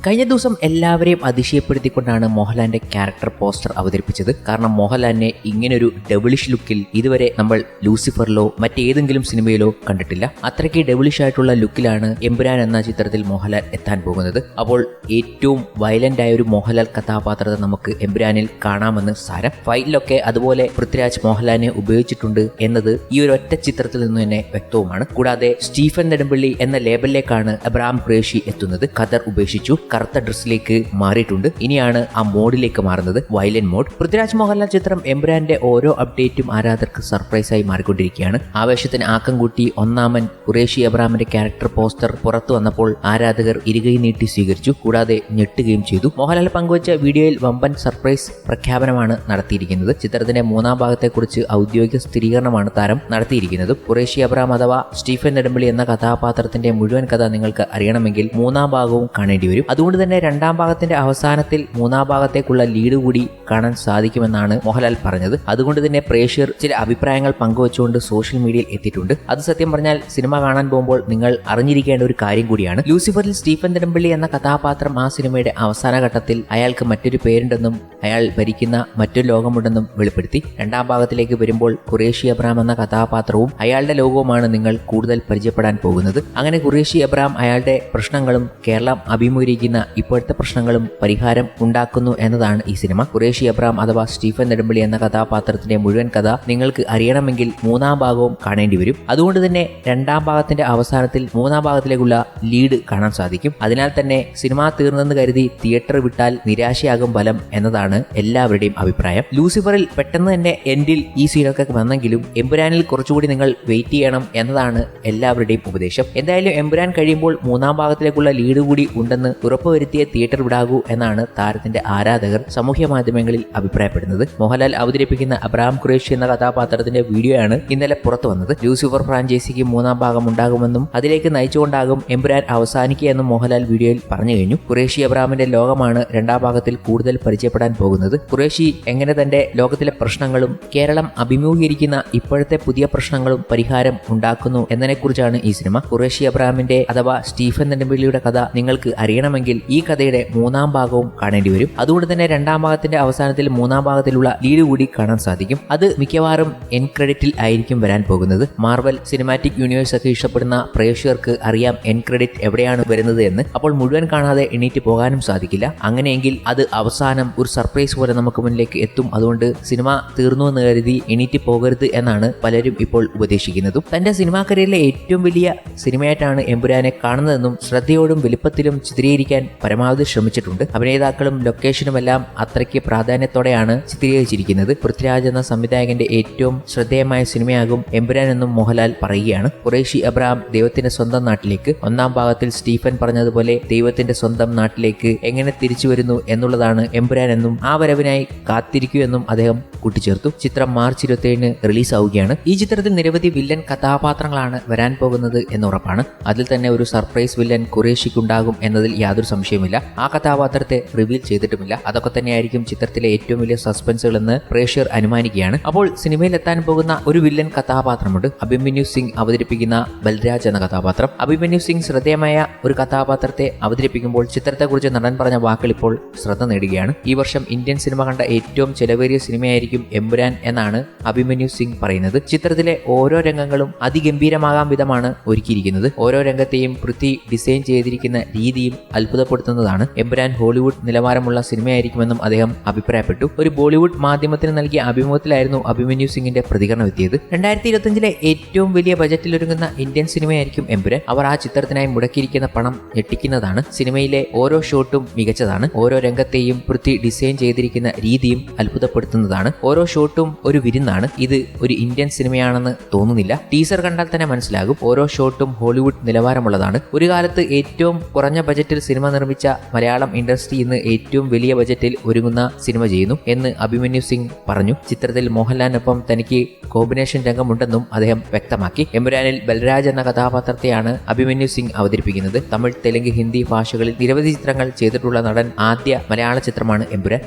കഴിഞ്ഞ ദിവസം എല്ലാവരെയും അതിശയപ്പെടുത്തിക്കൊണ്ടാണ് മോഹൻലാലിന്റെ ക്യാരക്ടർ പോസ്റ്റർ അവതരിപ്പിച്ചത്. കാരണം മോഹൻലാലിനെ ഇങ്ങനൊരു ഡബിളിഷ് ലുക്കിൽ ഇതുവരെ നമ്മൾ ലൂസിഫറിലോ മറ്റേതെങ്കിലും സിനിമയിലോ കണ്ടിട്ടില്ല. അത്രയ്ക്ക് ഡബിളിഷ് ആയിട്ടുള്ള ലുക്കിലാണ് എമ്പുരാൻ എന്ന ചിത്രത്തിൽ മോഹൻലാൽ എത്താൻ പോകുന്നത്. അപ്പോൾ ഏറ്റവും വയലന്റ് ആയ ഒരു മോഹൻലാൽ കഥാപാത്രത്തെ നമുക്ക് എമ്പുരാനിൽ കാണാമെന്ന് സാരം. ഫൈറ്റിലൊക്കെ അതുപോലെ പൃഥ്വിരാജ് മോഹൻലാലിനെ ഉപയോഗിച്ചിട്ടുണ്ട് എന്നത് ഈ ഒരു ഒറ്റ ചിത്രത്തിൽ നിന്ന് തന്നെ വ്യക്തവുമാണ്. കൂടാതെ സ്റ്റീഫൻ നെടുമ്പള്ളി എന്ന ലേബലിലേക്കാണ് അബ്രഹാം ഖുറേഷി എത്തുന്നത്. ഖദർ ഉപേക്ഷിച്ചു, കറുത്ത ഡ്രസ്സിലേക്ക് മാറിയിട്ടുണ്ട്. ഇനിയാണ് ആ മോഡിലേക്ക് മാറുന്നത്, വയലന്റ് മോഡ്. പൃഥ്വിരാജ് മോഹൻലാൽ ചിത്രം എമ്പുരാന്റെ ഓരോ അപ്ഡേറ്റും ആരാധകർക്ക് സർപ്രൈസായി മാറിക്കൊണ്ടിരിക്കുകയാണ്. ആവേശത്തിന് ആക്കം കൂട്ടി ഒന്നാമൻ ഖുറേഷി അബ്രഹാമിന്റെ ക്യാരക്ടർ പോസ്റ്റർ പുറത്തു വന്നപ്പോൾ ആരാധകർ ഇരുകൈ നീട്ടി സ്വീകരിച്ചു, കൂടാതെ ഞെട്ടുകയും ചെയ്തു. മോഹൻലാൽ പങ്കുവച്ച വീഡിയോയിൽ വമ്പൻ സർപ്രൈസ് പ്രഖ്യാപനമാണ് നടത്തിയിരിക്കുന്നത്. ചിത്രത്തിന്റെ മൂന്നാം ഭാഗത്തെക്കുറിച്ച് ഔദ്യോഗിക സ്ഥിരീകരണമാണ് താരം നടത്തിയിരിക്കുന്നത്. ഖുറേഷി അബ്രഹാം അഥവാ സ്റ്റീഫൻ നെടുമ്പള്ളി എന്ന കഥാപാത്രത്തിന്റെ മുഴുവൻ കഥ നിങ്ങൾക്ക് അറിയണമെങ്കിൽ മൂന്നാം ഭാഗവും കാണേണ്ടി വരും. അതുകൊണ്ട് തന്നെ രണ്ടാം ഭാഗത്തിന്റെ അവസാനത്തിൽ മൂന്നാം ഭാഗത്തേക്കുള്ള ലീഡ് കൂടി കാണാൻ സാധിക്കുമെന്നാണ് മോഹൻലാൽ പറഞ്ഞത്. അതുകൊണ്ട് തന്നെ പ്രേക്ഷകർ ചില അഭിപ്രായങ്ങൾ പങ്കുവച്ചുകൊണ്ട് സോഷ്യൽ മീഡിയയിൽ എത്തിയിട്ടുണ്ട്. അത് സത്യം പറഞ്ഞാൽ സിനിമ കാണാൻ പോകുമ്പോൾ നിങ്ങൾ അറിഞ്ഞിരിക്കേണ്ട ഒരു കാര്യം കൂടിയാണ്. ലൂസിഫറിൽ സ്റ്റീഫൻ നെടുമ്പള്ളി എന്ന കഥാപാത്രം ആ സിനിമയുടെ അവസാന ഘട്ടത്തിൽ അയാൾക്ക് മറ്റൊരു പേരുണ്ടെന്നും അയാൾ ഭരിക്കുന്ന മറ്റൊരു ലോകമുണ്ടെന്നും വെളിപ്പെടുത്തി. രണ്ടാം ഭാഗത്തിലേക്ക് വരുമ്പോൾ ഖുറേഷി അബ്രഹാം എന്ന കഥാപാത്രവും അയാളുടെ ലോകവുമാണ് നിങ്ങൾ കൂടുതൽ പരിചയപ്പെടാൻ പോകുന്നത്. അങ്ങനെ ഖുറേഷി അബ്രഹാം അയാളുടെ പ്രശ്നങ്ങളും കേരളം അഭിമുഖീകരിക്കുന്ന ഇപ്പോഴത്തെ പ്രശ്നങ്ങളും പരിഹാരം ഉണ്ടാക്കുന്നു എന്നതാണ് ഈ സിനിമ. ഖുറേഷി അബ്രഹാം അഥവാ സ്റ്റീഫൻ നെടുമ്പള്ളി എന്ന കഥാപാത്രത്തിന്റെ മുഴുവൻ കഥ നിങ്ങൾക്ക് അറിയണമെങ്കിൽ മൂന്നാം ഭാഗവും കാണേണ്ടി വരും. അതുകൊണ്ട് തന്നെ രണ്ടാം ഭാഗത്തിന്റെ അവസാനത്തിൽ മൂന്നാം ഭാഗത്തിലേക്കുള്ള ലീഡ് കാണാൻ സാധിക്കും. അതിനാൽ തന്നെ സിനിമ തീർന്നെന്ന് കരുതി തിയേറ്റർ വിട്ടാൽ നിരാശയാകും ഫലം എന്നതാണ് എല്ലാവരുടെയും അഭിപ്രായം. ലൂസിഫറിൽ പെട്ടെന്ന് തന്നെ എൻഡിൽ ഈ സീനൊക്കെ വന്നെങ്കിലും എമ്പുരാനിൽ കുറച്ചുകൂടി നിങ്ങൾ വെയിറ്റ് ചെയ്യണം എന്നതാണ് എല്ലാവരുടെയും ഉപദേശം. എന്തായാലും എമ്പുരാൻ കഴിയുമ്പോൾ മൂന്നാം ഭാഗത്തിലേക്കുള്ള ലീഡ് കൂടി ഉണ്ടെന്ന് ഉറപ്പുവരുത്തിയ തിയേറ്റർ വിടാകൂ എന്നാണ് താരത്തിന്റെ ആരാധകർ സാമൂഹ്യ മാധ്യമങ്ങളിൽ അഭിപ്രായപ്പെടുന്നത്. മോഹൻലാൽ അവതരിപ്പിക്കുന്ന അബ്രഹാം ഖുറേഷി എന്ന കഥാപാത്രത്തിന്റെ വീഡിയോയാണ് ഇന്നലെ പുറത്തു വന്നത്. ലൂസിഫർ ഫ്രാഞ്ചൈസിക്ക് മൂന്നാം ഭാഗം ഉണ്ടാകുമെന്നും അതിലേക്ക് നയിച്ചുകൊണ്ടാകും എമ്പുരാൻ അവസാനിക്കുകയെന്നും മോഹൻലാൽ വീഡിയോയിൽ പറഞ്ഞു കഴിഞ്ഞു. ഖുറേഷി അബ്രഹാമിന്റെ ലോകമാണ് രണ്ടാം ഭാഗത്തിൽ കൂടുതൽ പരിചയപ്പെടാൻ പോകുന്നത്. ഖുറേഷി എങ്ങനെ തന്റെ ലോകത്തിലെ പ്രശ്നങ്ങളും കേരളം അഭിമുഖീകരിക്കുന്ന ഇപ്പോഴത്തെ പുതിയ പ്രശ്നങ്ങളും പരിഹാരം ഉണ്ടാക്കുന്നു എന്നതിനെക്കുറിച്ചാണ് ഈ സിനിമ. ഖുറേഷി അബ്രഹാമിന്റെ അഥവാ സ്റ്റീഫൻ നെടുമ്പള്ളിയുടെ കഥ നിങ്ങൾക്ക് അറിയണമെങ്കിൽ ഈ കഥയുടെ മൂന്നാം ഭാഗവും കാണേണ്ടി വരും. അതുകൊണ്ട് തന്നെ രണ്ടാം ഭാഗത്തിന്റെ അവസാനത്തിൽ മൂന്നാം ഭാഗത്തിലുള്ള ലീഡ് കൂടി കാണാൻ സാധിക്കും. അത് മിക്കവാറും എൻ ക്രെഡിറ്റിൽ ആയിരിക്കും വരാൻ പോകുന്നത്. മാർവൽ സിനിമാറ്റിക് യൂണിവേഴ്സ് ഒക്കെ ഇഷ്ടപ്പെടുന്ന പ്രേക്ഷകർക്ക് അറിയാം എൻ ക്രെഡിറ്റ് എവിടെയാണ് വരുന്നത് എന്ന്. അപ്പോൾ മുഴുവൻ കാണാതെ എണീറ്റ് പോകാനും സാധിക്കില്ല. അങ്ങനെയെങ്കിൽ അത് അവസാനം ഒരു സർപ്രൈസ് പോലെ നമുക്ക് മുന്നിലേക്ക് എത്തും. അതുകൊണ്ട് സിനിമ തീർന്നു എന്ന് കരുതി എണീറ്റ് പോകരുത് എന്നാണ് പലരും ഇപ്പോൾ ഉപദേശിക്കുന്നതും. തന്റെ സിനിമാ കരിയറിലെ ഏറ്റവും വലിയ സിനിമയായിട്ടാണ് എമ്പുരാനെ കാണുന്നതെന്നും ശ്രദ്ധയോടും വലിപ്പത്തിലും ചിത്രീകരിക്കാൻ പരമാവധി ശ്രമിച്ചിട്ടുണ്ട്. അഭിനേതാക്കളും ലൊക്കേഷനുമെല്ലാം അത്രയ്ക്ക് പ്രാധാന്യത്തോടെയാണ് ചിത്രീകരിച്ചിരിക്കുന്നത്. പൃഥ്വിരാജ് എന്ന സംവിധായകന്റെ ഏറ്റവും ശ്രദ്ധേയമായ സിനിമയാകും എമ്പുരാൻ എന്നും മോഹൻലാൽ പറയുകയാണ്. ഖുറേഷി അബ്രഹാം ദൈവത്തിന്റെ സ്വന്തം നാട്ടിലേക്ക്, ഒന്നാം ഭാഗത്തിൽ സ്റ്റീഫൻ പറഞ്ഞതുപോലെ ദൈവത്തിന്റെ സ്വന്തം നാട്ടിലേക്ക് എങ്ങനെ തിരിച്ചു വരുന്നു എന്നുള്ളതാണ് എമ്പുരാൻ എന്നും ആ വരവിനായി കാത്തിരിക്കൂ എന്നും അദ്ദേഹം കൂട്ടിച്ചേർത്തു. ചിത്രം മാർച്ച് 27 റിലീസ് ആവുകയാണ്. ഈ ചിത്രത്തിൽ നിരവധി വില്ലൻ കഥാപാത്രങ്ങളാണ് വരാൻ പോകുന്നത് എന്നുറപ്പാണ്. അതിൽ തന്നെ ഒരു സർപ്രൈസ് വില്ലൻ ഖുറേഷിക്കുണ്ടാകും എന്നതിൽ യാതൊരു സംശയമില്ല. ആ കഥാപാത്രത്തെ റിവീൽ ചെയ്തിട്ടുമില്ല. അതൊക്കെ തന്നെയായിരിക്കും ചിത്രത്തിലെ ഏറ്റവും വലിയ സസ്പെൻസുകൾ എന്ന് പ്രേക്ഷകർ അനുമാനിക്കുകയാണ്. അപ്പോൾ സിനിമയിൽ എത്താൻ പോകുന്ന ഒരു വില്ലൻ കഥാപാത്രമുണ്ട്. അഭിമന്യു സിംഗ് അവതരിപ്പിക്കുന്ന ബൽരാജ് എന്ന കഥാപാത്രം. അഭിമന്യു സിംഗ് ശ്രദ്ധേയമായ ഒരു കഥാപാത്രത്തെ അവതരിപ്പിക്കുമ്പോൾ ചിത്രത്തെക്കുറിച്ച് നടൻ പറഞ്ഞ വാക്കുകൾ ഇപ്പോൾ ശ്രദ്ധ നേടുകയാണ്. ഈ വർഷം ഇന്ത്യൻ സിനിമ കണ്ട ഏറ്റവും ചെലവേറിയ സിനിമയായിരിക്കും എമ്പുരാൻ എന്നാണ് അഭിമന്യു സിംഗ് പറയുന്നത്. ചിത്രത്തിലെ ഓരോ രംഗങ്ങളും അതിഗംഭീരമാകാൻ വിധമാണ് ഒരുക്കിയിരിക്കുന്നത്. ഓരോ രംഗത്തെയും പൃഥ്വി ഡിസൈൻ ചെയ്തിരിക്കുന്ന രീതിയും അത്ഭുതപ്പെടുത്തുന്നതാണ്. എമ്പുരാൻ ഹോളിവുഡ് നിലവാരമുള്ള സിനിമയായിരിക്കുമെന്നും അദ്ദേഹം അഭിപ്രായപ്പെട്ടു. ഒരു ബോളിവുഡ് മാധ്യമത്തിന് നൽകിയ അഭിമുഖത്തിലായിരുന്നു അഭിമന്യു സിംഗിന്റെ പ്രതികരണം എത്തിയത്. 2025 ഏറ്റവും വലിയ ബജറ്റിലൊരുങ്ങുന്ന ഇന്ത്യൻ സിനിമയായിരിക്കും എമ്പുരാൻ. അവർ ആ ചിത്രത്തിനായി മുടക്കിയിരിക്കുന്ന പണം ഞെട്ടിക്കുന്നതാണ്. സിനിമയിലെ ഓരോ ഷോട്ടും മികച്ചതാണ്. ഓരോ രംഗത്തെയും പൃഥ്വി ഡിസൈൻ ചെയ്തിരിക്കുന്ന രീതിയും അത്ഭുതപ്പെടുത്തുന്നതാണ്. ഓരോ ഷോട്ടും ഒരു വിരുന്നാണ്. ഇത് ഒരു ഇന്ത്യൻ സിനിമയാണെന്ന് തോന്നുന്നില്ല. ടീസർ കണ്ടാൽ തന്നെ മനസ്സിലാകും. ഓരോ ഷോട്ടും ഹോളിവുഡ് നിലവാരമുള്ളതാണ്. ഒരു കാലത്ത് ഏറ്റവും കുറഞ്ഞ ബജറ്റിൽ സിനിമ നിർമ്മിച്ച മലയാളം ഇൻഡസ്ട്രി ഇന്ന് ഏറ്റവും വലിയ ബജറ്റിൽ ഒരുങ്ങുന്ന സിനിമ ചെയ്യുന്നു എന്ന് അഭിമന്യു സിംഗ് പറഞ്ഞു. ചിത്രത്തിൽ മോഹൻലാലിനൊപ്പം തനിക്ക് കോമ്പിനേഷൻ രംഗമുണ്ടെന്നും അദ്ദേഹം വ്യക്തമാക്കി. എമ്പുരാനിൽ ബൽരാജ് എന്ന കഥാപാത്രത്തെയാണ് അഭിമന്യു സിംഗ് അവതരിപ്പിക്കുന്നത്. തമിഴ്, തെലുങ്ക്, ഹിന്ദി ഭാഷകളിൽ നിരവധി ചിത്രങ്ങൾ ചെയ്തിട്ടുള്ള നടൻ ആദ്യ മലയാള ചിത്രമാണ് എമ്പുരാൻ.